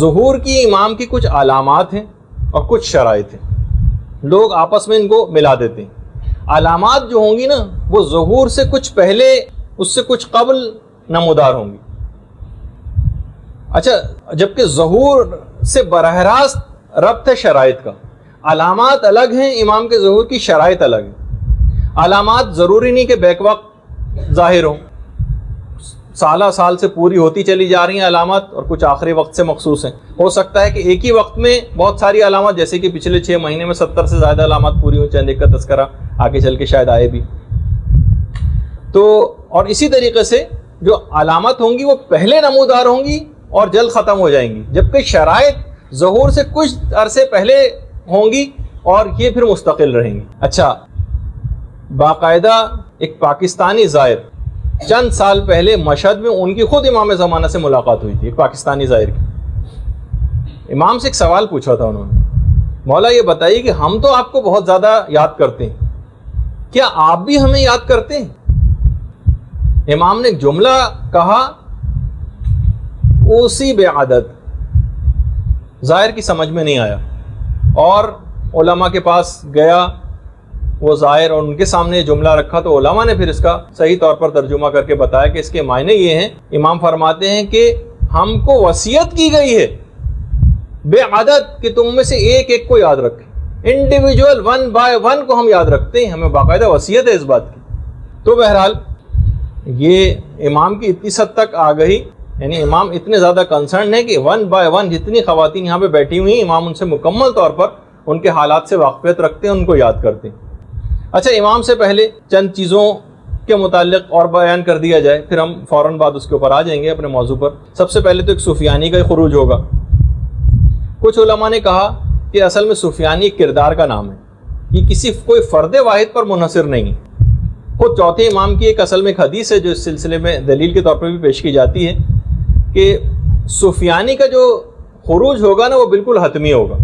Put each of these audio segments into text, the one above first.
ظہور کی امام کی کچھ علامات ہیں اور کچھ شرائط ہیں، لوگ آپس میں ان کو ملا دیتے ہیں۔ علامات جو ہوں گی نا وہ ظہور سے کچھ پہلے، اس سے کچھ قبل نمودار ہوں گی۔ اچھا، جبکہ ظہور سے براہ راست ربط ہے شرائط کا، علامات الگ ہیں امام کے ظہور کی، شرائط الگ ہیں۔ علامات ضروری نہیں کہ بیک وقت ظاہر ہوں، سالہ سال سے پوری ہوتی چلی جا رہی ہیں علامات، اور کچھ آخری وقت سے مخصوص ہیں۔ ہو سکتا ہے کہ ایک ہی وقت میں بہت ساری علامات، جیسے کہ پچھلے 6 مہینے میں 70 سے زیادہ علامات پوری ہوئی، چند ایک کا تذکرہ آگے چل کے شاید آئے بھی۔ تو اور اسی طریقے سے جو علامات ہوں گی وہ پہلے نمودار ہوں گی اور جلد ختم ہو جائیں گی، جبکہ شرائط ظہور سے کچھ عرصے پہلے ہوں گی اور یہ پھر مستقل رہیں گی۔ اچھا، باقاعدہ ایک پاکستانی زائر چند سال پہلے مشہد میں ان کی خود امام زمانہ سے ملاقات ہوئی تھی، ایک پاکستانی زائر کی۔ امام سے ایک سوال پوچھا تھا انہوں نے، مولا یہ بتائیے کہ ہم تو آپ کو بہت زیادہ یاد کرتے ہیں، کیا آپ بھی ہمیں یاد کرتے ہیں؟ امام نے ایک جملہ کہا، اسی بے عادت، زائر کی سمجھ میں نہیں آیا، اور علماء کے پاس گیا وہ زائر اور ان کے سامنے یہ جملہ رکھا، تو علماء نے پھر اس کا صحیح طور پر ترجمہ کر کے بتایا کہ اس کے معنی یہ ہیں۔ امام فرماتے ہیں کہ ہم کو وصیت کی گئی ہے بے عدد کہ تم میں سے ایک ایک کو یاد رکھیں، انڈیویجول 1 بائی 1 کو ہم یاد رکھتے ہیں، ہمیں باقاعدہ وصیت ہے اس بات کی۔ تو بہرحال یہ امام کی اتنی حد تک آ گئی، یعنی امام اتنے زیادہ کنسرن ہے کہ 1 بائی 1 جتنی خواتین یہاں پہ بیٹھی ہوئی ہیں، امام ان سے مکمل طور پر ان کے حالات سے واقفیت رکھتے ہیں، ان کو یاد کرتے ہیں۔ اچھا، امام سے پہلے چند چیزوں کے متعلق اور بیان کر دیا جائے، پھر ہم فوراً بعد اس کے اوپر آ جائیں گے اپنے موضوع پر۔ سب سے پہلے تو ایک سفیانی کا خروج ہوگا۔ کچھ علماء نے کہا کہ اصل میں سفیانی ایک کردار کا نام ہے، یہ کسی کوئی فرد واحد پر منحصر نہیں ہے۔ خود چوتھے امام کی ایک اصل میں ایک حدیث ہے جو اس سلسلے میں دلیل کے طور پر بھی پیش کی جاتی ہے کہ سفیانی کا جو خروج ہوگا نا وہ بالکل حتمی ہوگا،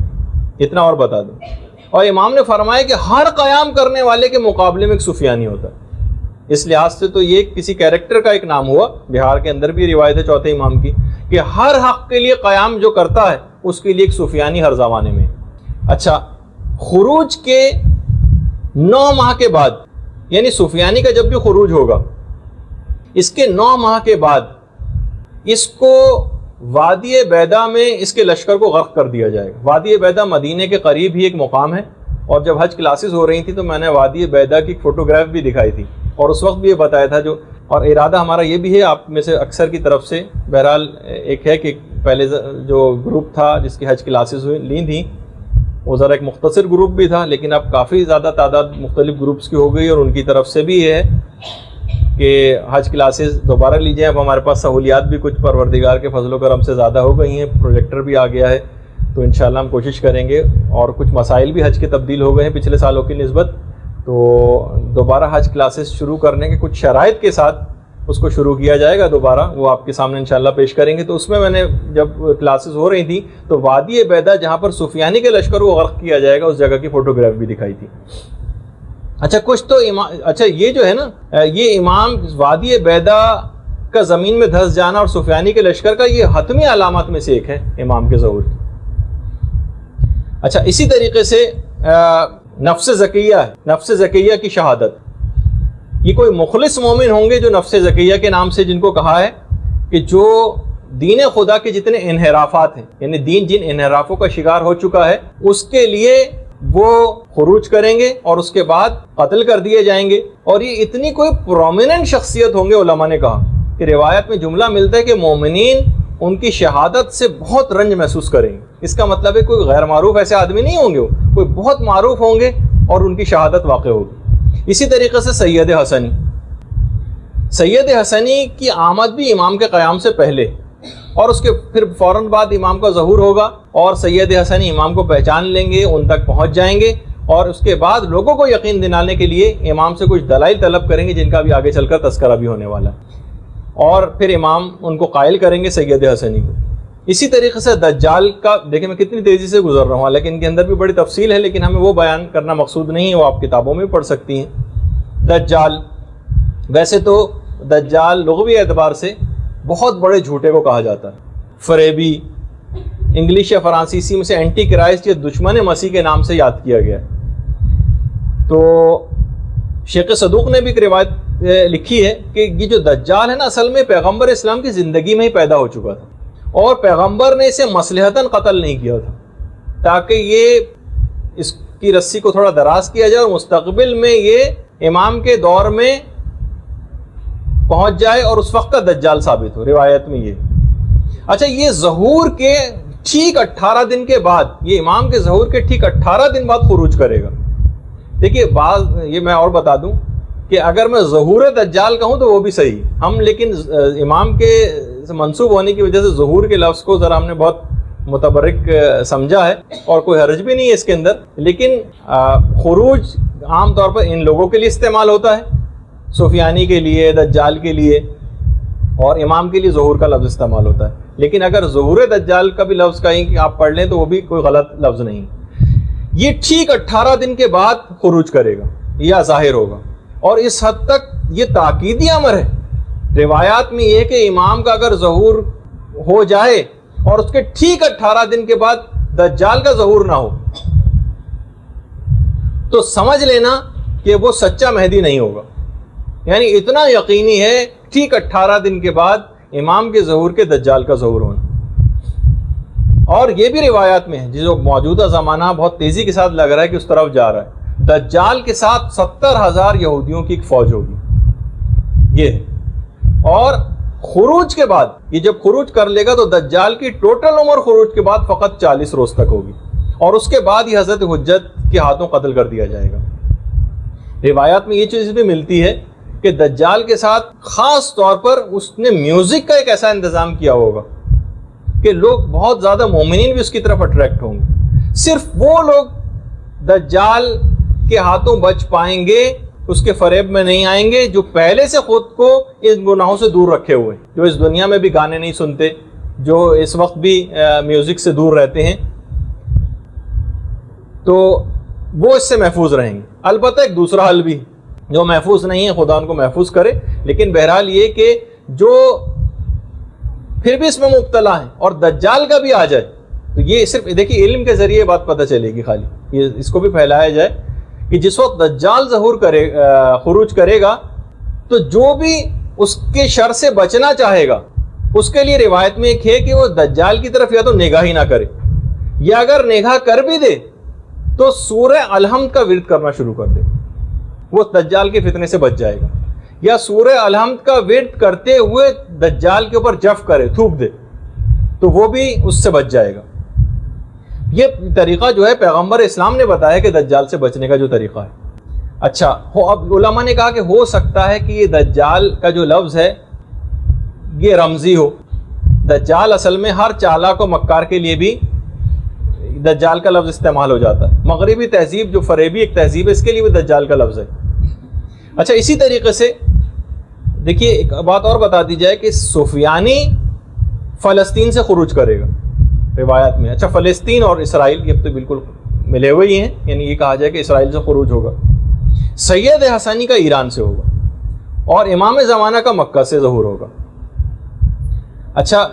اتنا اور بتا دوں۔ اور امام نے فرمایا کہ ہر قیام کرنے والے کے مقابلے میں ایک سفیانی ہوتا ہے۔ اس لحاظ سے تو یہ کسی کیریکٹر کا ایک نام ہوا۔ بہار کے اندر بھی روایت ہے چوتھے امام کی کہ ہر حق کے لیے قیام جو کرتا ہے اس کے لیے ایک سفیانی ہر زمانے میں۔ اچھا، خروج کے 9 ماہ کے بعد، یعنی سفیانی کا جب بھی خروج ہوگا اس کے 9 ماہ کے بعد اس کو وادی بیدا میں اس کے لشکر کو غرق کر دیا جائے گا۔ وادی بیدا مدینے کے قریب ہی ایک مقام ہے، اور جب حج کلاسز ہو رہی تھی تو میں نے وادی بیدا کی فوٹوگراف بھی دکھائی تھی، اور اس وقت بھی یہ بتایا تھا اور ارادہ ہمارا یہ بھی ہے آپ میں سے اکثر کی طرف سے، بہرحال ایک ہے کہ پہلے جو گروپ تھا جس کی حج کلاسز لی تھیں وہ ذرا ایک مختصر گروپ بھی تھا، لیکن اب کافی زیادہ تعداد مختلف گروپس کی ہو گئی، اور ان کی طرف سے بھی یہ ہے کہ حج کلاسز دوبارہ لی جائیں۔ اب ہمارے پاس سہولیات بھی کچھ پروردگار کے فضل و کرم سے زیادہ ہو گئی ہیں، پروجیکٹر بھی آ گیا ہے، تو انشاءاللہ ہم کوشش کریں گے، اور کچھ مسائل بھی حج کے تبدیل ہو گئے ہیں پچھلے سالوں کی نسبت، تو دوبارہ حج کلاسز شروع کرنے کے کچھ شرائط کے ساتھ اس کو شروع کیا جائے گا دوبارہ، وہ آپ کے سامنے انشاءاللہ پیش کریں گے۔ تو اس میں نے جب کلاسز ہو رہی تھیں تو وادی بیدا جہاں پر سفیانی کے لشکر کو غرق کیا جائے گا اس جگہ کی فوٹوگراف بھی دکھائی تھی۔ اچھا، کچھ تو اچھا یہ جو ہے نا، یہ امام وادی بیدا کا زمین میں دھس جانا اور سفیانی کے لشکر کا یہ حتمی علامات میں سے ایک ہے امام کے ظہور کی۔ اچھا، اسی طریقے سے نفس زکیہ ہے، نفس زکیہ کی شہادت، یہ کوئی مخلص مومن ہوں گے جو نفس زکیہ کے نام سے جن کو کہا ہے کہ جو دین خدا کے جتنے انحرافات ہیں، یعنی دین جن انحرافوں کا شکار ہو چکا ہے اس کے لیے وہ خروج کریں گے اور اس کے بعد قتل کر دیے جائیں گے۔ اور یہ اتنی کوئی پرومیننٹ شخصیت ہوں گے، علماء نے کہا کہ روایت میں جملہ ملتا ہے کہ مومنین ان کی شہادت سے بہت رنج محسوس کریں گے۔ اس کا مطلب ہے کوئی غیر معروف ایسے آدمی نہیں ہوں گے، وہ کوئی بہت معروف ہوں گے اور ان کی شہادت واقع ہوگی۔ اسی طریقے سے سید حسنی، سید حسنی کی آمد بھی امام کے قیام سے پہلے، اور اس کے پھر فوراً بعد امام کا ظہور ہوگا، اور سید حسنی امام کو پہچان لیں گے، ان تک پہنچ جائیں گے، اور اس کے بعد لوگوں کو یقین دلانے کے لیے امام سے کچھ دلائل طلب کریں گے جن کا بھی آگے چل کر تذکرہ بھی ہونے والا ہے، اور پھر امام ان کو قائل کریں گے سید حسنی کو۔ اسی طریقے سے دجال کا، دیکھیں میں کتنی تیزی سے گزر رہا ہوں، لیکن ان کے اندر بھی بڑی تفصیل ہے، لیکن ہمیں وہ بیان کرنا مقصود نہیں ہے، وہ آپ کتابوں میں پڑھ سکتی ہیں۔ دجال، ویسے تو دجال لغوی اعتبار سے بہت بڑے جھوٹے کو کہا جاتا ہے، فریبی، انگلش یا فرانسیسی میں سے اینٹی کرائسٹ یا دشمن مسیح کے نام سے یاد کیا گیا ہے۔ تو شیخ صدوق نے بھی ایک روایت لکھی ہے کہ یہ جو دجال ہے نا، اصل میں پیغمبر اسلام کی زندگی میں ہی پیدا ہو چکا تھا، اور پیغمبر نے اسے مصلحتاً قتل نہیں کیا تھا تاکہ یہ اس کی رسی کو تھوڑا دراز کیا جائے اور مستقبل میں یہ امام کے دور میں پہنچ جائے اور اس وقت کا دجال ثابت ہو، روایت میں یہ۔ اچھا، یہ ظہور کے ٹھیک 18 دن کے بعد، یہ امام کے ظہور کے ٹھیک 18 دن بعد خروج کرے گا۔ دیکھیے یہ میں اور بتا دوں کہ اگر میں ظہور دجال کہوں تو وہ بھی صحیح ہم، لیکن امام کے منسوب ہونے کی وجہ سے ظہور کے لفظ کو ذرا ہم نے بہت متبرک سمجھا ہے، اور کوئی حرج بھی نہیں ہے اس کے اندر، لیکن خروج عام طور پر ان لوگوں کے لیے استعمال ہوتا ہے، سفیانی کے لیے، دجال کے لیے، اور امام کے لیے ظہور کا لفظ استعمال ہوتا ہے۔ لیکن اگر ظہور دجال کا بھی لفظ کہیں کہ آپ پڑھ لیں تو وہ بھی کوئی غلط لفظ نہیں۔ یہ ٹھیک 18 دن کے بعد خروج کرے گا یا ظاہر ہوگا، اور اس حد تک یہ تاکیدی امر ہے۔ روایات میں یہ کہ امام کا اگر ظہور ہو جائے اور اس کے ٹھیک 18 دن کے بعد دجال کا ظہور نہ ہو تو سمجھ لینا کہ وہ سچا مہدی نہیں ہوگا، یعنی اتنا یقینی ہے ٹھیک 18 دن کے بعد امام کے ظہور کے دجال کا ظہور ہونا۔ اور یہ بھی روایات میں ہے، جو موجودہ زمانہ بہت تیزی کے ساتھ لگ رہا ہے کہ اس طرف جا رہا ہے، دجال کے ساتھ 70,000 یہودیوں کی ایک فوج ہوگی، یہ ہے۔ اور خروج کے بعد، یہ جب خروج کر لے گا تو دجال کی ٹوٹل عمر خروج کے بعد فقط 40 روز تک ہوگی، اور اس کے بعد ہی حضرت حجت کے ہاتھوں قتل کر دیا جائے گا۔ روایات میں یہ چیز بھی ملتی ہے کہ دجال کے ساتھ خاص طور پر اس نے میوزک کا ایک ایسا انتظام کیا ہوگا کہ لوگ بہت زیادہ مومنین بھی اس کی طرف اٹریکٹ ہوں گے۔ صرف وہ لوگ دجال کے ہاتھوں بچ پائیں گے، اس کے فریب میں نہیں آئیں گے، جو پہلے سے خود کو ان گناہوں سے دور رکھے ہوئے، جو اس دنیا میں بھی گانے نہیں سنتے، جو اس وقت بھی میوزک سے دور رہتے ہیں، تو وہ اس سے محفوظ رہیں گے۔ البتہ ایک دوسرا حل بھی، جو محفوظ نہیں ہے خدا ان کو محفوظ کرے، لیکن بہرحال یہ کہ جو پھر بھی اس میں مبتلا ہیں اور دجال کا بھی آ جائے تو یہ صرف دیکھیے علم کے ذریعے بات پتہ چلے گی، خالی یہ اس کو بھی پھیلایا جائے کہ جس وقت دجال ظہور کرے خروج کرے گا تو جو بھی اس کے شر سے بچنا چاہے گا اس کے لیے روایت میں ایک ہے کہ وہ دجال کی طرف یا تو نگاہ ہی نہ کرے، یا اگر نگاہ کر بھی دے تو سورہ الحمد کا ورد کرنا شروع کر دے، وہ دجال کے فتنے سے بچ جائے گا، یا سورہ الحمد کا ورد کرتے ہوئے دجال کے اوپر جف کرے، تھوک دے، تو وہ بھی اس سے بچ جائے گا۔ یہ طریقہ جو ہے پیغمبر اسلام نے بتایا کہ دجال سے بچنے کا جو طریقہ ہے۔ اچھا، اب علماء نے کہا کہ ہو سکتا ہے کہ یہ دجال کا جو لفظ ہے یہ رمزی ہو۔ دجال اصل میں ہر چالاک و مکار کے لیے بھی دجال کا لفظ استعمال ہو جاتا ہے۔ مغربی تہذیب جو فریبی ایک تہذیب ہے، اس کے لیے بھی دجال کا لفظ ہے۔ اچھا، اسی طریقے سے دیکھیے ایک بات اور بتا دی جائے کہ سفیانی فلسطین سے خروج کرے گا روایت میں۔ اچھا، فلسطین اور اسرائیل یہ تو بالکل ملے ہوئے ہی ہیں، یعنی یہ کہا جائے کہ اسرائیل سے خروج ہوگا۔ سید حسنی کا ایران سے ہوگا، اور امام زمانہ کا مکہ سے ظہور ہوگا۔ اچھا،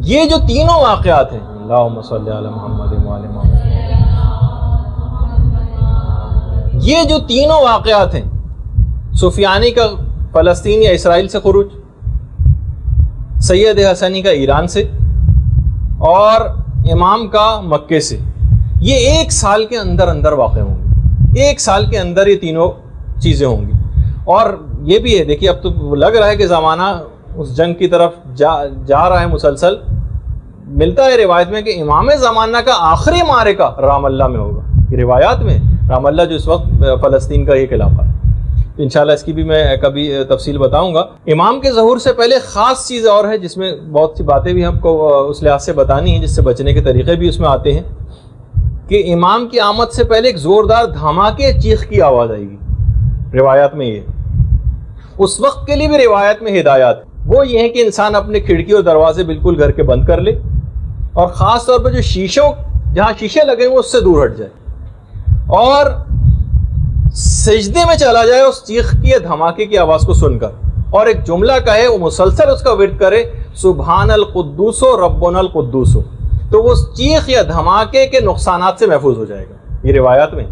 یہ جو تینوں واقعات ہیں، اللہم صلی علی محمد وعلی محمد، یہ جو تینوں واقعات ہیں، سفیانی کا فلسطین یا اسرائیل سے خروج، سید حسنی کا ایران سے، اور امام کا مکے سے، یہ ایک سال کے اندر اندر واقع ہوں گے، ایک سال کے اندر یہ تینوں چیزیں ہوں گی۔ اور یہ بھی ہے، دیکھیے اب تو لگ رہا ہے کہ زمانہ اس جنگ کی طرف جا رہا ہے مسلسل۔ ملتا ہے روایت میں کہ امام زمانہ کا آخری معرکہ رام اللہ میں ہوگا، یہ روایات میں رام اللہ جو اس وقت فلسطین کا ایک علاقہ ہے۔ انشاءاللہ اس کی بھی میں کبھی تفصیل بتاؤں گا۔ امام کے ظہور سے پہلے خاص چیز اور ہے جس میں بہت سی باتیں بھی ہم کو اس لحاظ سے بتانی ہیں، جس سے بچنے کے طریقے بھی اس میں آتے ہیں، کہ امام کی آمد سے پہلے ایک زوردار دھماکے چیخ کی آواز آئے گی، روایات میں یہ۔ اس وقت کے لیے بھی روایت میں ہدایات وہ یہ ہے کہ انسان اپنے کھڑکی اور دروازے بالکل گھر کے بند کر لے، اور خاص طور پر جو جہاں شیشے لگے ہیں اس سے دور ہٹ جائے، اور سجدے میں چلا جائے اس چیخ کی یا دھماکے کی آواز کو سن کر، اور ایک جملہ کہے، وہ مسلسل اس کا ورد کرے، سبحان القدوس ربنا القدوس، تو وہ چیخ یا دھماکے کے نقصانات سے محفوظ ہو جائے گا. یہ روایات میں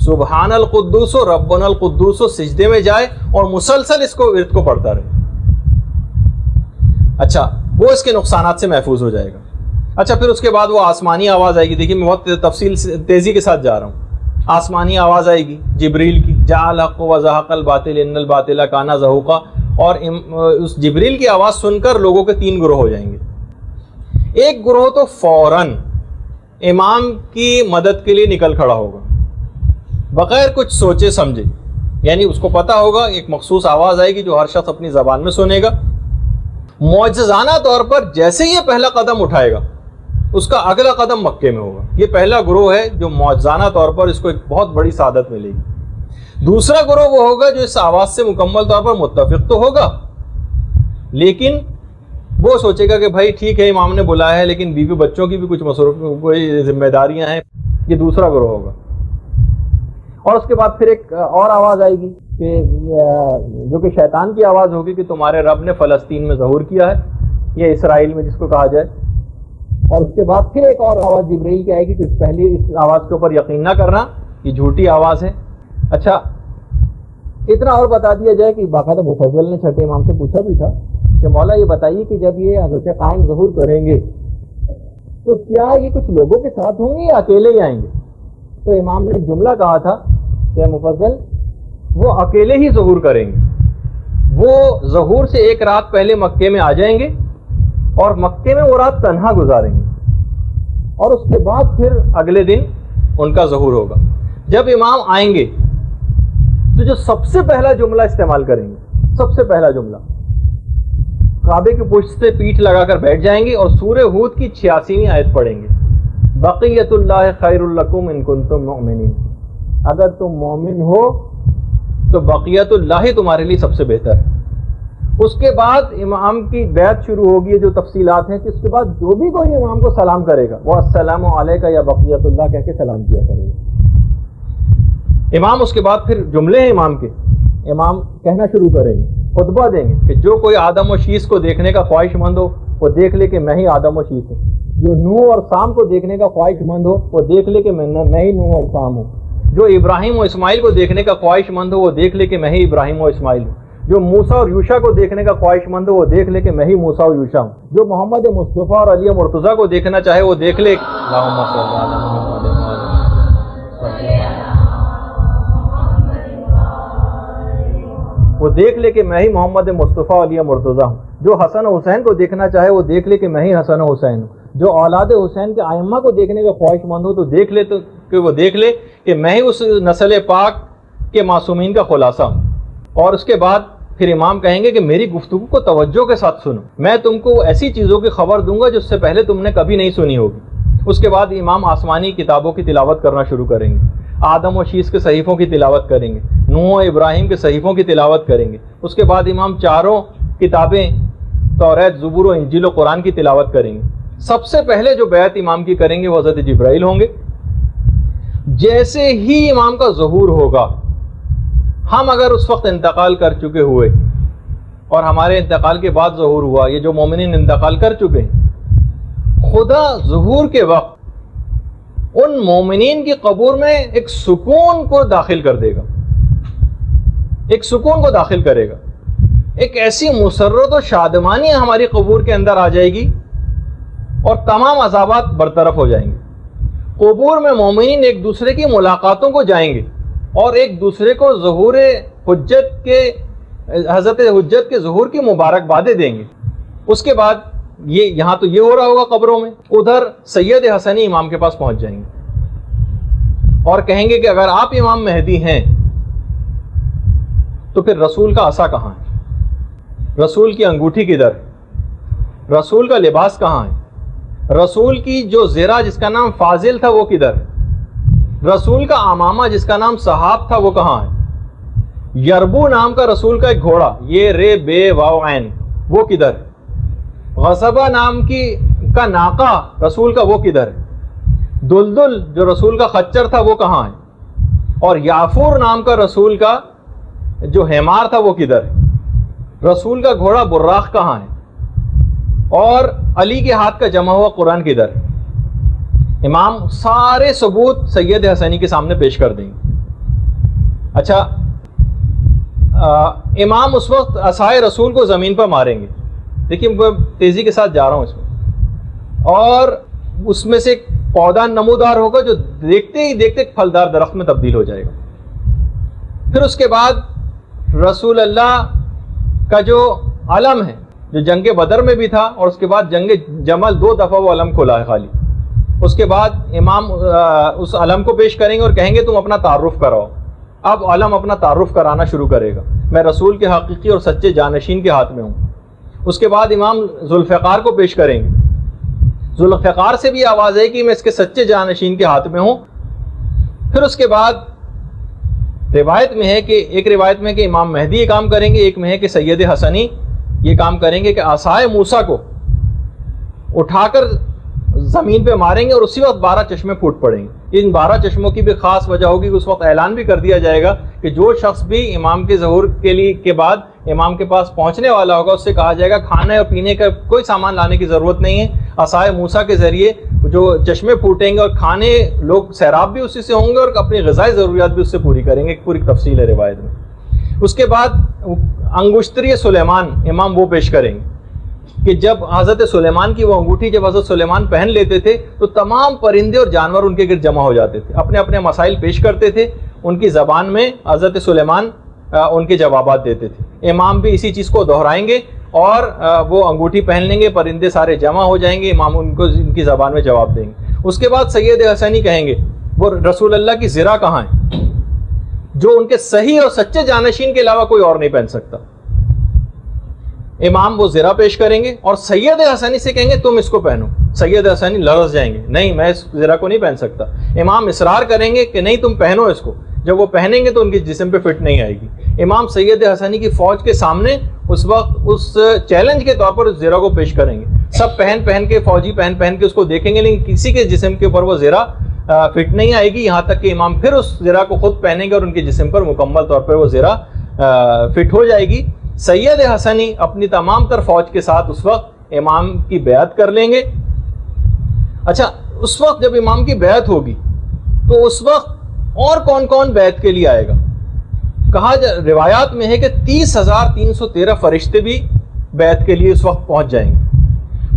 سبحان القدوس و ربنا القدوس و سجدے میں جائے اور مسلسل اس کو ورد کو پڑھتا رہے. اچھا وہ اس کے نقصانات سے محفوظ ہو جائے گا. اچھا پھر اس کے بعد وہ آسمانی آواز آئے گی. دیکھیے میں بہت تفصیل تیزی کے ساتھ جا رہا ہوں. آسمانی آواز آئے گی جبریل کی، جاء الحق وزهق الباطل ان الباطل کان زہوقا. اور اس جبریل کی آواز سن کر لوگوں کے 3 گروہ ہو جائیں گے. ایک گروہ تو فوراً امام کی مدد کے لیے نکل کھڑا ہوگا بغیر کچھ سوچے سمجھے. یعنی اس کو پتا ہوگا ایک مخصوص آواز آئے گی جو ہر شخص اپنی زبان میں سنے گا. معجزانہ طور پر جیسے یہ پہلا قدم اٹھائے گا اس کا اگلا قدم مکے میں ہوگا. یہ پہلا گروہ ہے جو معجزانہ طور پر اس کو ایک بہت بڑی سعادت ملے گی. دوسرا گروہ وہ ہوگا جو اس آواز سے مکمل طور پر متفق تو ہوگا لیکن وہ سوچے گا کہ بھائی ٹھیک ہے امام نے بلایا ہے لیکن بیوی بچوں کی بھی کچھ کوئی ذمہ داریاں ہیں. یہ دوسرا گروہ ہوگا. اور اس کے بعد پھر ایک اور آواز آئے گی کہ جو کہ شیطان کی آواز ہوگی کہ تمہارے رب نے فلسطین میں ظہور کیا ہے، یہ اسرائیل میں جس کو کہا جائے. اور اس کے بعد پھر ایک اور آواز جبرائیل کی آئے گی کہ پہلی اس آواز کے اوپر یقین نہ کرنا، یہ جھوٹی آواز ہے. اچھا اتنا اور بتا دیا جائے کہ باقاعدہ مفضل نے چھٹے امام سے پوچھا بھی تھا کہ مولا یہ بتائیے کہ جب یہ حضرت قائم ظہور کریں گے تو کیا یہ کچھ لوگوں کے ساتھ ہوں گے یا اکیلے ہی آئیں گے؟ تو امام نے جملہ کہا تھا کہ مفضل وہ اکیلے ہی ظہور کریں گے. وہ ظہور سے ایک رات پہلے مکے میں آ جائیں گے اور مکے میں وہ رات تنہا گزاریں گے اور اس کے بعد پھر اگلے دن ان کا ظہور ہوگا. جب امام آئیں گے تو جو سب سے پہلا جملہ استعمال کریں گے، سب سے پہلا جملہ کعبے کی پشت سے پیٹھ لگا کر بیٹھ جائیں گے اور سورہ ہود کی 86ویں آیت پڑھیں گے، بقیت اللہ خیر لکم ان کنتم مؤمنین. اگر تم مومن ہو تو بقیت اللہ تمہارے لیے سب سے بہتر ہے. اس کے بعد امام کی بیعت شروع ہوگی، جو تفصیلات ہیں کہ اس کے بعد جو بھی کوئی امام کو سلام کرے گا وہ السلام علیکہ یا بقیت اللہ کہہ کے سلام کیا کرے گا. امام اس کے بعد پھر جملے ہیں امام کے، امام کہنا شروع کریں گے، خطبہ دیں گے کہ جو کوئی آدم و شیس کو دیکھنے کا خواہش مند ہو وہ دیکھ لے کہ میں ہی آدم و شیس ہوں. جو نوح اور سام کو دیکھنے کا خواہش مند ہو وہ دیکھ لے کہ میں ہی نوح اور سام ہوں. جو ابراہیم و اسماعیل کو دیکھنے کا خواہش مند ہو وہ دیکھ لے کہ میں ہی ابراہیم و اسماعیل ہوں. جو موسیٰ اور یوشع کو دیکھنے کا خواہش مند ہو وہ دیکھ لے کہ میں ہی موسیٰ اور یوشع ہوں. جو محمد مصطفیٰ اور علی مرتضیٰ کو دیکھنا چاہے وہ دیکھ لے وہ دیکھ لے کہ میں ہی محمد مصطفیٰ علی مرتضیٰ ہوں. جو حسن و حسین کو دیکھنا چاہے وہ دیکھ لے کہ میں ہی حسن و حسین ہوں. جو اولاد حسین کے ائمہ کو دیکھنے کا خواہش مند ہو تو دیکھ لے کہ میں ہی اس نسل پاک کے معصومین کا خلاصہ ہوں. اور اس کے بعد پھر امام کہیں گے کہ میری گفتگو کو توجہ کے ساتھ سنو، میں تم کو ایسی چیزوں کی خبر دوں گا جس سے پہلے تم نے کبھی نہیں سنی ہوگی. اس کے بعد امام آسمانی کتابوں کی تلاوت کرنا شروع کریں گے، آدم و شیس کے صحیفوں کی تلاوت کریں گے، نوح و ابراہیم کے صحیفوں کی تلاوت کریں گے. اس کے بعد امام چاروں کتابیں توریت، زبور و انجیل و قرآن کی تلاوت کریں گے. سب سے پہلے جو بیعت امام کی کریں گے وہ حضرت جبرائیل ہوں گے. جیسے ہی امام کا ظہور ہوگا، ہم اگر اس وقت انتقال کر چکے ہوئے اور ہمارے انتقال کے بعد ظہور ہوا، یہ جو مومنین انتقال کر چکے ہیں، خدا ظہور کے وقت ان مومنین کی قبور میں ایک سکون کو داخل کر دے گا، ایک سکون کو داخل کرے گا. ایک ایسی مسرت و شادمانی ہماری قبور کے اندر آ جائے گی اور تمام عذابات برطرف ہو جائیں گے. قبور میں مومنین ایک دوسرے کی ملاقاتوں کو جائیں گے اور ایک دوسرے کو ظہور حجت کے حضرت حجت کے ظہور کی مبارکبادیں دیں گے. اس کے بعد یہاں تو یہ ہو رہا ہوگا قبروں میں، ادھر سید حسنی امام کے پاس پہنچ جائیں گے اور کہیں گے کہ اگر آپ امام مہدی ہیں تو پھر رسول کا عصا کہاں ہے، رسول کی انگوٹھی کدھر ہے، رسول کا لباس کہاں ہے، رسول کی جو زرہ جس کا نام فاضل تھا وہ کدھر ہے، رسول کا امامہ جس کا نام صحاب تھا وہ کہاں ہے، یربو نام کا رسول کا ایک گھوڑا، یہ رے بے واو عین، وہ کدھر ہے، غصبہ نام کا ناقہ رسول کا وہ کدھر ہے، دلدل جو رسول کا خچر تھا وہ کہاں ہے، اور یافور نام کا رسول کا جو حمار تھا وہ کدھر ہے، رسول کا گھوڑا براق کہاں ہے، اور علی کے ہاتھ کا جمع ہوا قرآن کدھر ہے. امام سارے ثبوت سید حسنی کے سامنے پیش کر دیں گے۔ اچھا، امام اس وقت عصائے رسول کو زمین پر ماریں گے، دیکھیے میں تیزی کے ساتھ جا رہا ہوں اس میں، اور اس میں سے ایک پودا نمودار ہوگا جو دیکھتے ہی دیکھتے ایک پھلدار درخت میں تبدیل ہو جائے گا۔ پھر اس کے بعد رسول اللہ کا جو علم ہے، جو جنگ بدر میں بھی تھا اور اس کے بعد جنگ جمل 2 دفعہ وہ علم کھلا ہے خالی، اس کے بعد امام اس علم کو پیش کریں گے اور کہیں گے تم اپنا تعارف کراؤ۔ اب علم اپنا تعارف کرانا شروع کرے گا، میں رسول کے حقیقی اور سچے جانشین کے ہاتھ میں ہوں۔ اس کے بعد امام ذوالفقار کو پیش کریں گے، ذوالفقار سے بھی آواز ہے کہ میں اس کے سچے جانشین کے ہاتھ میں ہوں۔ پھر اس کے بعد روایت میں ہے کہ ایک روایت میں کہ امام مہدی یہ کام کریں گے، ایک میں ہے کہ سید حسنی یہ کام کریں گے کہ عصائے موسیٰ کو اٹھا کر زمین پہ ماریں گے اور اسی وقت 12 چشمے پھوٹ پڑیں گے۔ ان 12 چشموں کی بھی خاص وجہ ہوگی کہ اس وقت اعلان بھی کر دیا جائے گا کہ جو شخص بھی امام کے ظہور کے بعد امام کے پاس پہنچنے والا ہوگا اس سے کہا جائے گا کھانے اور پینے کا کوئی سامان لانے کی ضرورت نہیں ہے، عصائے موسیٰ کے ذریعے جو چشمے پھوٹیں گے اور کھانے لوگ سیراب بھی اسی سے ہوں گے اور اپنی غذائی ضروریات بھی اس سے پوری کریں گے، ایک پوری تفصیل ہے روایت میں۔ اس کے بعد انگشتری سلیمان امام وہ پیش کریں گے کہ جب حضرت سلیمان کی وہ انگوٹھی جب حضرت سلیمان پہن لیتے تھے تو تمام پرندے اور جانور ان کے گرد جمع ہو جاتے تھے، اپنے اپنے مسائل پیش کرتے تھے، ان کی زبان میں حضرت سلیمان ان کے جوابات دیتے تھے۔ امام بھی اسی چیز کو دہرائیں گے اور وہ انگوٹھی پہن لیں گے، پرندے سارے جمع ہو جائیں گے، امام ان کو ان کی زبان میں جواب دیں گے۔ اس کے بعد سید حسنی کہیں گے وہ رسول اللہ کی زرہ کہاں ہے جو ان کے صحیح اور سچے جانشین کے علاوہ کوئی اور نہیں پہن سکتا۔ امام وہ زرہ پیش کریں گے اور سید حسنی سے کہیں گے تم اس کو پہنو۔ سید حسنی لرز جائیں گے، نہیں میں اس زرہ کو نہیں پہن سکتا۔ امام اصرار کریں گے کہ نہیں تم پہنو اس کو، جب وہ پہنیں گے تو ان کے جسم پہ فٹ نہیں آئے گی۔ امام سید حسنی کی فوج کے سامنے اس وقت اس چیلنج کے طور پر اس زرہ کو پیش کریں گے، سب پہن کے فوجی پہن کے اس کو دیکھیں گے، لیکن کسی کے جسم کے اوپر وہ زرہ فٹ نہیں آئے گی، یہاں تک کہ امام پھر اس زرہ کو خود پہنیں گے اور ان کے جسم پر مکمل طور پر وہ زرہ فٹ ہو جائے گی۔ سید حسنی اپنی تمام تر فوج کے ساتھ اس وقت امام کی بیعت کر لیں گے۔ اچھا، اس وقت جب امام کی بیعت ہوگی تو اس وقت اور کون کون بیعت کے لیے آئے گا؟ کہا روایات میں ہے کہ 30,313 فرشتے بھی بیعت کے لیے اس وقت پہنچ جائیں گے۔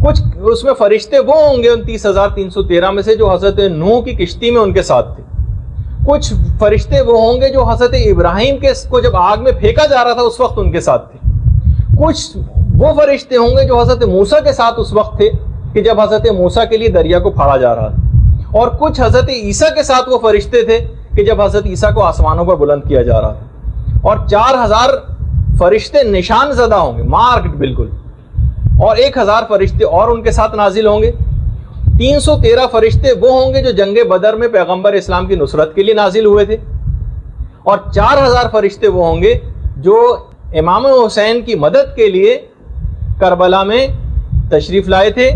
کچھ اس میں فرشتے وہ ہوں گے ان 30,313 میں سے جو حضرت نوح کی کشتی میں ان کے ساتھ تھے، کچھ فرشتے وہ ہوں گے جو حضرت ابراہیم کو جب آگ میں پھینکا جا رہا تھا اس وقت ان کے ساتھ تھے، کچھ وہ فرشتے ہوں گے جو حضرت موسیٰ کے ساتھ اس وقت تھے کہ جب حضرت موسیٰ کے لیے دریا کو پھاڑا جا رہا تھا، اور کچھ حضرت عیسیٰ کے ساتھ وہ فرشتے تھے کہ جب حضرت عیسیٰ کو آسمانوں پر بلند کیا جا رہا تھا، اور 4,000 فرشتے نشان زدہ ہوں گے، مارکڈ بالکل، اور 1,000 فرشتے اور ان کے ساتھ نازل ہوں گے۔ 313 فرشتے وہ ہوں گے جو جنگ بدر میں پیغمبر اسلام کی نصرت کے لیے نازل ہوئے تھے، اور 4,000 فرشتے وہ ہوں گے جو امام حسین کی مدد کے لیے کربلا میں تشریف لائے تھے،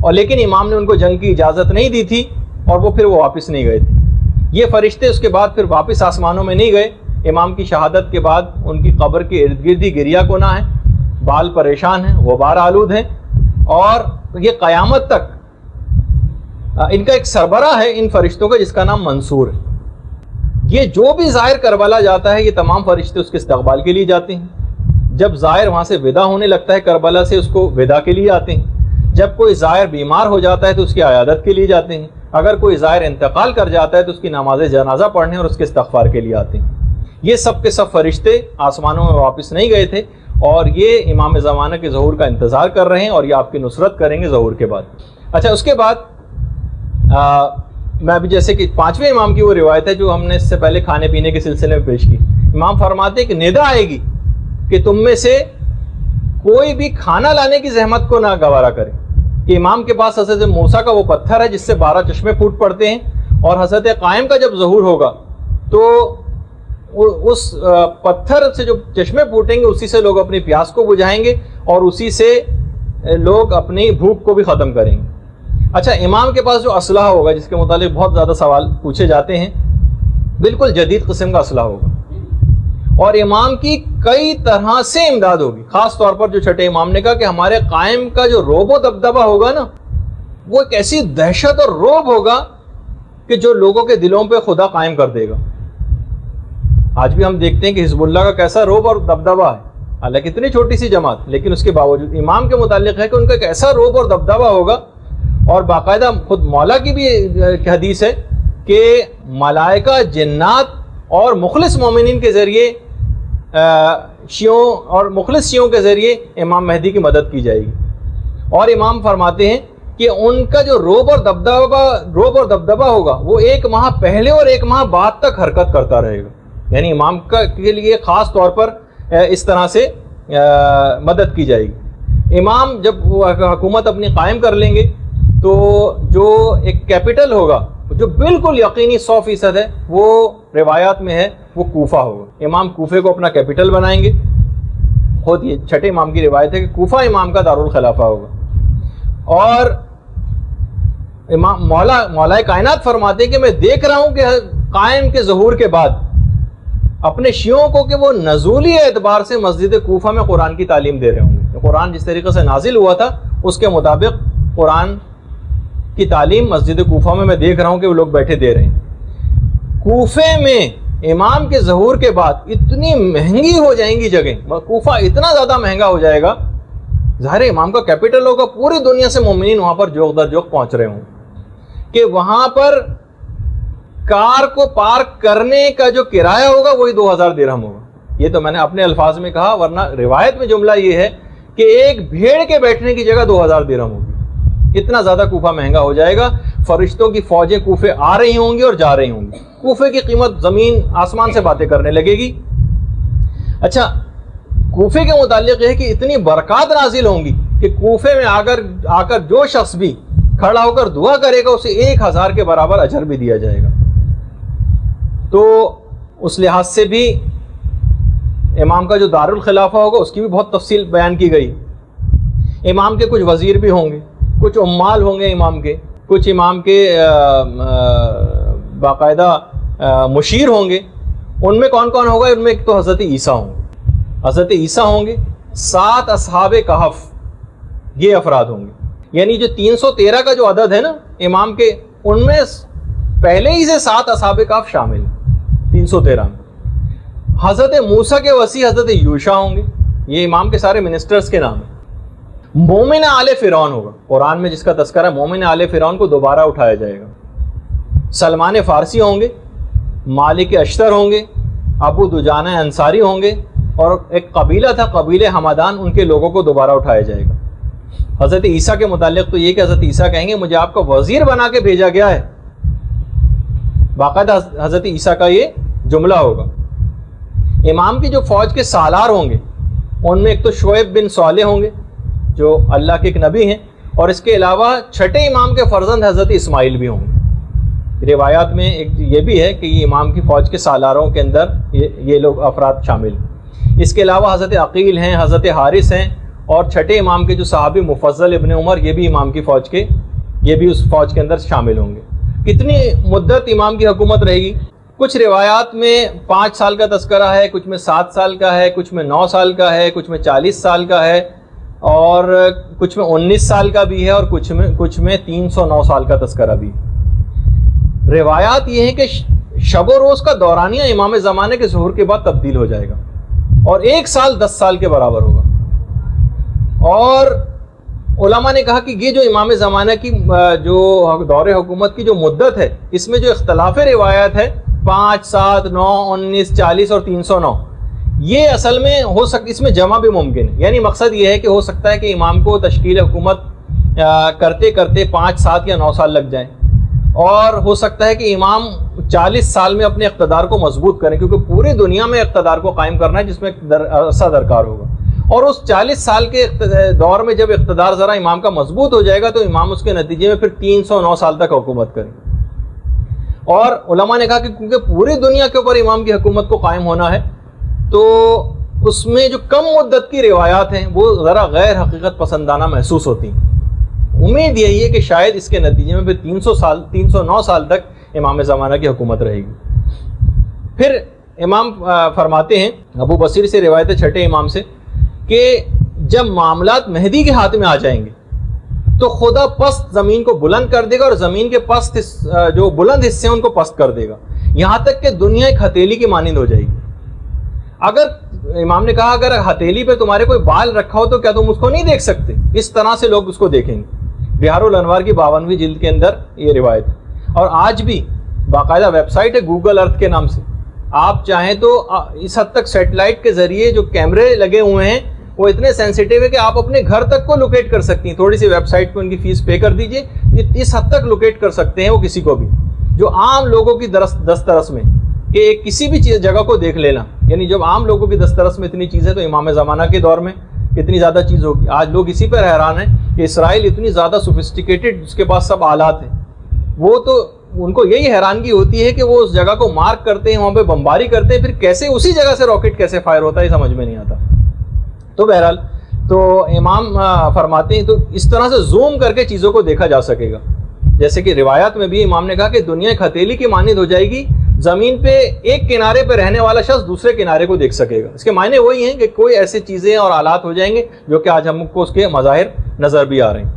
اور لیکن امام نے ان کو جنگ کی اجازت نہیں دی تھی اور وہ پھر واپس نہیں گئے تھے۔ یہ فرشتے اس کے بعد پھر واپس آسمانوں میں نہیں گئے، امام کی شہادت کے بعد ان کی قبر کے ارد گرد ہی گریہ کناں ہیں، بال پریشان ہیں، غبار آلود ہیں، اور یہ قیامت تک ان کا ایک سربراہ ہے ان فرشتوں کا جس کا نام منصور ہے۔ یہ جو بھی زائر کربلا جاتا ہے یہ تمام فرشتے اس کے استقبال کے لیے جاتے ہیں، جب زائر وہاں سے ودا ہونے لگتا ہے کربلا سے اس کو ودا کے لیے آتے ہیں، جب کوئی زائر بیمار ہو جاتا ہے تو اس کی عیادت کے لیے جاتے ہیں، اگر کوئی زائر انتقال کر جاتا ہے تو اس کی نماز جنازہ پڑھنے اور اس کے استغفار کے لیے آتے ہیں۔ یہ سب کے سب فرشتے آسمانوں میں واپس نہیں گئے تھے اور یہ امام زمانہ کے ظہور کا انتظار کر رہے ہیں اور یہ آپ کی نصرت کریں گے ظہور کے بعد۔ اچھا، اس کے بعد میں ابھی جیسے کہ 5ویں امام کی وہ روایت ہے جو ہم نے اس سے پہلے کھانے پینے کے سلسلے میں پیش کی، امام فرماتے ہیں کہ ندا آئے گی کہ تم میں سے کوئی بھی کھانا لانے کی زحمت کو نہ گوارا کرے، کہ امام کے پاس حضرت موسیٰ کا وہ پتھر ہے جس سے 12 چشمے پھوٹ پڑتے ہیں، اور حضرت قائم کا جب ظہور ہوگا تو اس پتھر سے جو چشمے پھوٹیں گے اسی سے لوگ اپنی پیاس کو بجھائیں گے اور اسی سے لوگ اپنی بھوک کو بھی ختم کریں گے۔ اچھا، امام کے پاس جو اسلحہ ہوگا جس کے متعلق بہت زیادہ سوال پوچھے جاتے ہیں، بالکل جدید قسم کا اسلحہ ہوگا اور امام کی کئی طرح سے امداد ہوگی۔ خاص طور پر جو چھٹے امام نے کہا کہ ہمارے قائم کا جو روب و دبدبہ ہوگا نا وہ ایک ایسی دہشت اور رعب ہوگا کہ جو لوگوں کے دلوں پہ خدا قائم کر دے گا. آج بھی ہم دیکھتے ہیں کہ حزب اللہ کا کیسا رعب اور دبدبہ ہے، حالانکہ اتنی چھوٹی سی جماعت، لیکن اس کے باوجود امام کے متعلق ہے کہ ان کا ایک ایسا رعب اور دبدبہ ہوگا. اور باقاعدہ خود مولا کی بھی حدیث ہے کہ ملائکہ، جنات اور مخلص مومنین کے ذریعے شیعوں اور مخلص شیعوں کے ذریعے امام مہدی کی مدد کی جائے گی. اور امام فرماتے ہیں کہ ان کا جو رعب اور دبدبہ ہوگا وہ 1 ماہ پہلے اور 1 ماہ بعد تک حرکت کرتا رہے گا. یعنی امام کے لیے خاص طور پر اس طرح سے مدد کی جائے گی. امام جب وہ حکومت اپنی قائم کر لیں گے تو جو ایک کیپٹل ہوگا جو بالکل یقینی 100% ہے، وہ روایات میں ہے وہ کوفہ ہوگا. امام کوفے کو اپنا کیپٹل بنائیں گے. خود یہ چھٹے امام کی روایت ہے کہ کوفہ امام کا دارالخلافہ ہوگا. اور امام مولا کائنات فرماتے ہیں کہ میں دیکھ رہا ہوں کہ قائم کے ظہور کے بعد اپنے شیعوں کو کہ وہ نزولی اعتبار سے مسجد کوفہ میں قرآن کی تعلیم دے رہے ہوں گے. قرآن جس طریقے سے نازل ہوا تھا اس کے مطابق قرآن کی تعلیم مسجد کوفہ میں دیکھ رہا ہوں کہ وہ لوگ بیٹھے دے رہے ہیں. کوفے میں امام کے ظہور کے بعد اتنی مہنگی ہو جائیں گی جگہیں، کوفہ اتنا زیادہ مہنگا ہو جائے گا، ظاہر امام کا کیپٹل ہوگا، پوری دنیا سے مومنین وہاں پر جوق در جوق پہنچ رہے ہوں کہ وہاں پر کار کو پارک کرنے کا جو کرایہ ہوگا وہی 2000 درہم ہوگا. یہ تو میں نے اپنے الفاظ میں کہا، ورنہ روایت میں جملہ یہ ہے کہ ایک بھیڑ کے بیٹھنے کی جگہ 2000 درہم ہوگی. اتنا زیادہ کوفہ مہنگا ہو جائے گا. فرشتوں کی فوجیں کوفے آ رہی ہوں گی اور جا رہی ہوں گی. کوفے کی قیمت زمین آسمان سے باتیں کرنے لگے گی. اچھا، کوفے کے متعلق یہ ہے کہ اتنی برکات نازل ہوں گی کہ کوفے میں آ کر جو شخص بھی کھڑا ہو کر دعا کرے گا اسے 1000 کے برابر اجر بھی دیا جائے گا. تو اس لحاظ سے بھی امام کا جو دارالخلافہ ہوگا اس کی بھی بہت تفصیل بیان کی گئی. امام کے کچھ وزیر بھی ہوں گے، کچھ عمال ہوں گے امام کے، کچھ امام کے باقاعدہ مشیر ہوں گے. ان میں کون کون ہوگا؟ ان میں ایک تو حضرت عیسیٰ ہوں گے. حضرت عیسیٰ ہوں گے. 7 اصحاب کہف یہ افراد ہوں گے. یعنی جو 313 کا جو عدد ہے نا امام کے، ان میں پہلے ہی سے 7 اصحاب کہف شامل ہیں 313 میں. حضرت موسیٰ کے وصی حضرت یوشع ہوں گے. یہ امام کے سارے منسٹرز کے نام ہیں. مومن آل فرعون ہوگا. قرآن میں جس کا تذکرہ ہے مومن آل فرعون کو دوبارہ اٹھایا جائے گا. سلمان فارسی ہوں گے. مالک اشتر ہوں گے. ابو دجانہ انصاری ہوں گے. اور ایک قبیلہ تھا قبیلہ حمدان، ان کے لوگوں کو دوبارہ اٹھایا جائے گا. حضرت عیسیٰ کے متعلق تو یہ کہ حضرت عیسیٰ کہیں گے مجھے آپ کا وزیر بنا کے بھیجا گیا ہے. باقاعدہ حضرت عیسیٰ کا یہ جملہ ہوگا. امام کی جو فوج کے سالار ہوں گے ان میں ایک تو شعیب بن صالح ہوں گے جو اللہ کے ایک نبی ہیں، اور اس کے علاوہ چھٹے امام کے فرزند حضرت اسماعیل بھی ہوں گے. روایات میں ایک یہ بھی ہے کہ یہ امام کی فوج کے سالاروں کے اندر یہ لوگ افراد شامل ہیں. اس کے علاوہ حضرت عقیل ہیں، حضرت حارث ہیں، اور چھٹے امام کے جو صحابی مفضل ابن عمر یہ بھی امام کی فوج کے، یہ بھی اس فوج کے اندر شامل ہوں گے. کتنی مدت امام کی حکومت رہے گی؟ کچھ روایات میں 5 سال کا تذکرہ ہے، کچھ میں 7 سال کا ہے، کچھ میں 9 سال کا ہے، کچھ میں 40 سال کا ہے، اور کچھ میں 19 سال کا بھی ہے، اور کچھ میں 309 سال کا تذکرہ بھی. روایات یہ ہیں کہ شب و روز کا دورانیہ امام زمانے کے ظہور کے بعد تبدیل ہو جائے گا اور 1 سال 10 سال کے برابر ہوگا. اور علماء نے کہا کہ یہ جو امام زمانہ کی جو دور حکومت کی جو مدت ہے اس میں جو اختلاف روایات ہے 5 7 9 19 40 اور 309 یہ اصل میں ہو اس میں جمع بھی ممکن ہے. یعنی مقصد یہ ہے کہ ہو سکتا ہے کہ امام کو تشکیل حکومت کرتے کرتے 5 7 یا 9 سال لگ جائیں، اور ہو سکتا ہے کہ امام 40 سال میں اپنے اقتدار کو مضبوط کریں، کیونکہ پوری دنیا میں اقتدار کو قائم کرنا ہے جس میں عرصہ درکار ہوگا. اور اس 40 سال کے دور میں جب اقتدار ذرا امام کا مضبوط ہو جائے گا تو امام اس کے نتیجے میں پھر 309 سال تک حکومت کریں. اور علماء نے کہا کہ کیونکہ پوری دنیا کے اوپر امام کی حکومت کو قائم ہونا ہے تو اس میں جو کم مدت کی روایات ہیں وہ ذرا غیر حقیقت پسندانہ محسوس ہوتی ہیں. امید یہی ہے کہ شاید اس کے نتیجے میں پھر 309 سال تک امام زمانہ کی حکومت رہے گی. پھر امام فرماتے ہیں، ابو بصیر سے روایت ہے چھٹے امام سے، کہ جب معاملات مہدی کے ہاتھ میں آ جائیں گے تو خدا پست زمین کو بلند کر دے گا اور زمین کے پست جو بلند حصے ہیں ان کو پست کر دے گا، یہاں تک کہ دنیا ایک ہتھیلی کی مانند ہو جائے گی۔ اگر امام نے کہا اگر ہتھیلی پہ تمہارے کوئی بال رکھا ہو تو کیا تم اس کو نہیں دیکھ سکتے؟ اس طرح سے لوگ اس کو دیکھیں گے۔ بہار الانوار کی 52ویں جلد کے اندر یہ روایت ہے، اور آج بھی باقاعدہ ویب سائٹ ہے گوگل ارتھ کے نام سے، آپ چاہیں تو اس حد تک سیٹلائٹ کے ذریعے جو کیمرے لگے ہوئے ہیں وہ اتنے سینسیٹیو ہے کہ آپ اپنے گھر تک کو لوکیٹ کر سکتی ہیں، تھوڑی سی ویب سائٹ پہ ان کی فیس پے کر دیجئے، اس حد تک لوکیٹ کر سکتے ہیں وہ کسی کو بھی، جو عام لوگوں کی دسترس میں کہ ایک کسی بھی جگہ کو دیکھ لینا، یعنی جب عام لوگوں کی دسترس میں اتنی چیز ہے تو امام زمانہ کے دور میں کتنی زیادہ چیز ہوگی۔ آج لوگ اسی پر حیران ہیں کہ اسرائیل اتنی زیادہ سوفسٹیکیٹڈ، اس کے پاس سب آلات ہیں، وہ تو ان کو یہی حیرانگی ہوتی ہے کہ وہ اس جگہ کو مارک کرتے ہیں، وہاں پہ بمباری کرتے ہیں، پھر کیسے اسی جگہ سے راکٹ کیسے فائر ہوتا ہے سمجھ میں نہیں آتا۔ تو بہرحال تو امام فرماتے ہیں تو اس طرح سے زوم کر کے چیزوں کو دیکھا جا سکے گا، جیسے کہ روایات میں بھی امام نے کہا کہ دنیا ایک ہتھیلی کی مانند ہو جائے گی، زمین پہ ایک کنارے پہ رہنے والا شخص دوسرے کنارے کو دیکھ سکے گا۔ اس کے معنی وہی ہیں کہ کوئی ایسی چیزیں اور آلات ہو جائیں گے جو کہ آج ہم کو اس کے مظاہر نظر بھی آ رہے ہیں۔